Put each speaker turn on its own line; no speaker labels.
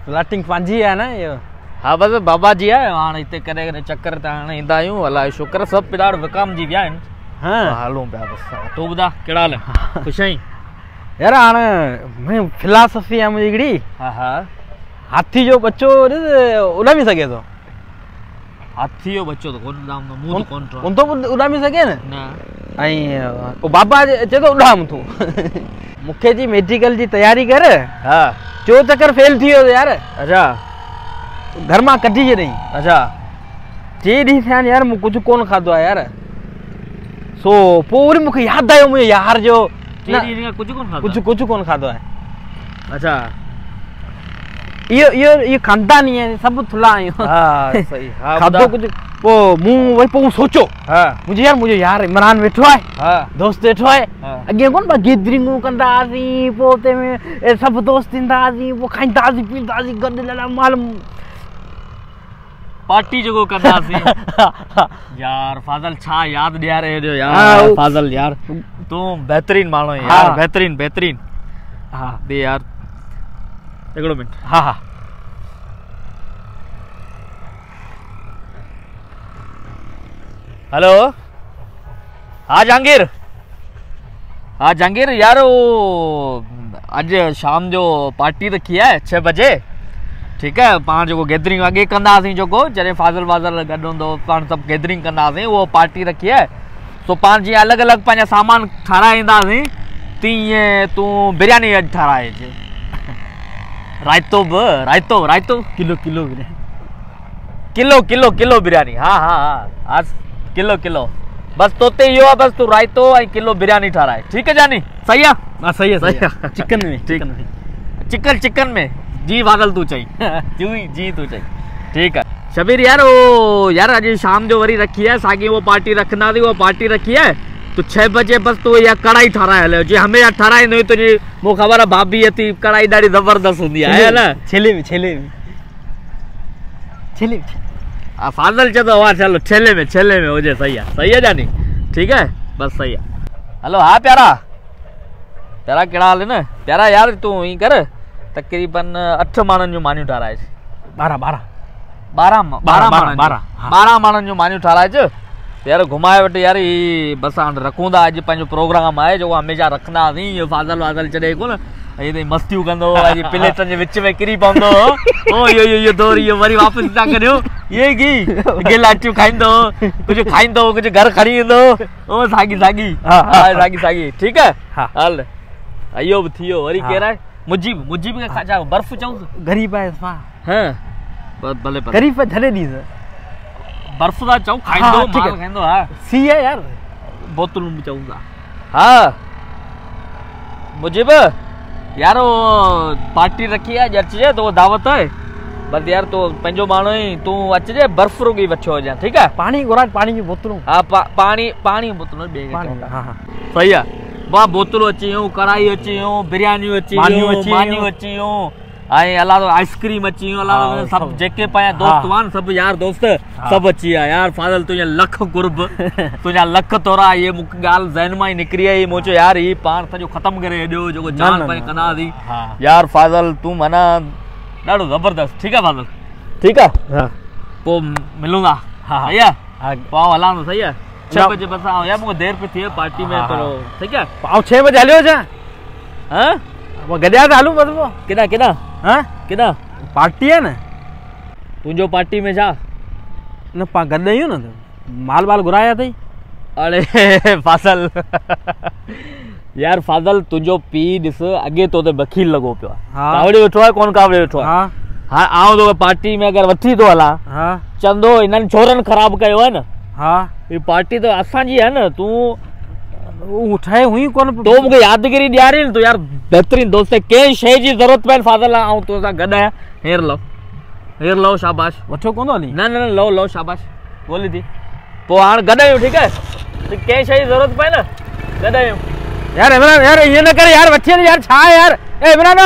Plotting पंहिंजी आहे न इहो।
हाँ बस बाबा जी आहे हाणे हिते करे करे चक्कर ते हाणे ईंदा आहियूं। अलाए शुक्र सभु पिलाड़ विकाम जी विया आहिनि।
हाँ
हलूं पिया बसि। तूं ॿुधा कहिड़ा हाल आहिनि? ख़ुशि आहीं?
यार हाणे फिलासफी आहे मुंहिंजी हिकिड़ी।
हा हा।
हाथी जो बच्चो उॾामी सघे थो?
हाथी जो बच्चो तो कोन उॾाम मूं तो कोन
उन तो उॾामी सघे न।
ऐं
ओ बाबा चए थो उॾाम तूं। मूंखे जी मेडिकल जी तयारी कर।
हा।
चो चक्कर फेल थी वियो यार।
अच्छा।
घर मां कढी छॾईं।
अच्छा।
3 ॾींहं थिया आहिनि यार मूं कुझु कोन खाधो आहे यार। सो पोइ वरी मूंखे यादि आयो मुंहिंजे यार जो कुझु कोन खाधो आहे।
अच्छा।
इहो खानदानी आहे सभु थुला आहियूं।
हा सही। हा
खाधो कुझु पोइ मूं वरी पोइ सोचो।
हा
मुंहिंजो यार इमरान वेठो आहे।
हा
दोस्त वेठो आहे। अॻे कोन पाण गैदरिंगूं कंदा हुआसीं पोइ उते में सभु दोस्त ईंदा हुआसीं पोइ खाईंदा हुआसीं पीअंदा हुआसीं गॾु मालूम
पार्टी जो कंदासीं। यार फाज़ल छा याद ॾियारे हेॾो यार। फाज़ल यार तूं बहितरीन माण्हू है यार। बहितरीन।
हा
दे यार हिकिड़ो मिनट।
हा हा।
हेलो। हाँ जहांगीर यार वो अज शाम जो पार्टी रखी है 6 बजे। ठीक है पाण जो गैदरिंग अगे कंदासीं जो जॾहिं फाज़ल वाज़ल गॾु हूंदो पाण सभु गैदरिंग कंदासीं वो पार्टी रखी है। सो पाण जीअं अलॻि अलॻि पंहिंजा सामान ठाराए ईंदासीं तीअं तूं बिरयानी अॼु ठाराए अचे। रायतो बि रायतो किलो बिरयानी। हाँ आज किलो बस तोते इहो आहे बस तू रायतो ऐं किलो बिरयानी ठाराए। ठीक है जानी? सही आहे?
हाँ सही है।
चिकन में जी फाज़ल तू चई। जी तू चई। ठीक है शबीर यार वो यार अॼु शाम जो वरी रखी है साॻी वो पार्टी रखना थी। वो पार्टी रखी है तो 6 बजे बस तू या कढ़ाई ठाराए हलियो जी हमेशा ठाराईंदो हुई तुंहिंजी मूंखे ख़बर आहे भाभी अथई कढ़ाई ॾाढी ज़बरदस्त हूंदी आहे न।
छेले में
फाज़ल चए थो वाह चलो छेले में हुजे। सही है जानी? ठीक है बस सही है। हेलो हाँ प्यारा कहिड़ा हाल आहिनि? प्यारा यार तूं ईअं कर तक़रीबन 8 माण्हुनि जूं मानियूं ठाराए। 12 माण्हुनि जूं मानियूं ठाराए यार घुमाए वटि यार। ही बस हाणे रखूं था अॼु पंहिंजो प्रोग्राम आहे जो हमेशह रखंदा हुआसीं। इहो फाज़ल वाज़ल चढ़े कोन ये मस्तियूं कंदो प्लेटनि जे विच में किरी पवंदो। ओ इहो दौर इहो वरी वापसि था करियो। ये की गिलाटियूं खाईंदो कुझु कुझु घर खणी ईंदो। ओ साॻी ठीक है। हल इहो बि थी वियो। वरी केरु आहे? मुजीब खे छा बर्फ़ चऊं?
गरीब आहे।
हाँ भले
गरीब छॾे ॾींदो
बर्फ़ था चऊं खाईंदो माल खाईंदो। हा
सी है यार
बोतलूं बि चऊं था। हाँ मुजीब यार वो पार्टी रखी है अचिजे तो दावत है बस यार तो पंहिंजो माण्हू ही तूं अचिजे बर्फ़ रुगी वठो हुजां। ठीक है
पानी घुराए पानी जी बोतलूं।
हाँ पानी बोतलूं सही है। वाह बोतलूं अची वियूं कढ़ाई अची वियूं बिरयानियूं अची मानियूं अची वियूं ऐं अलावा आइसक्रीम अची वियूं अलावा सभु जेके पंहिंजा दोस्त हुआ न सभु यार दोस्त सभु अची विया यार। फाज़ल तुंहिंजा लख कुर्ब तुंहिंजा लख तोरा ये मूंखे ॻाल्हि ज़हन मां ई निकिरी आई। मूं चयो यार ही पाण सॼो ख़तमु करे हेॾो जेको जान पाणी कंदा हुआसीं यार। फाज़ल तूं माना ॾाढो ज़बरदस्त। ठीक है फाज़ल? ठीक है पोइ मिलूं था। सही आहे पाउ हलां थो। सही आहे 6 बजे बस आओ यार मूंखे देर पे थी पार्टी में तो। ठीक है
पाउ 6 बजे हलियो छा?
हाँ
वो गॾिया था हलूं बस वो
केॾा हाँ केॾा
पार्टी है न
तुंहिंजो पार्टी में छा
न पा गॾु आहियूं न माल घुराया अथई।
अरे फाज़ल यार फाज़ल तुंहिंजो पीउ ॾिस अॻे तो ते बखील लॻो पियो आहे। कावड़े वेठो आहे कोन कावड़े वेठो आहे। हाँ आउं तो पार्टी में अगरि वठी थो हलां चवंदो हिननि छोरनि ख़राबु कयो आहे न। हाँ ये पार्टी तो असांजी है न। तूं
उठाए हुई कोन
तो मूंखे यादगिरी ॾियारी न। तूं यार बहितरीन दोस्त है कंहिं शइ जी ज़रूरत पए फाज़ल आउं तो सां गॾु आहियां। हेर लो शाबाश
वठो कोन हली
न लो शाबाश ॻोल्ही थी पोइ हाणे गॾु आहियूं। ठीक है कंहिं शइ जी ज़रूरत पए न गॾु आहियूं।
यार इमरान यार ये न करे यार वठी यार छा यार ए इमरान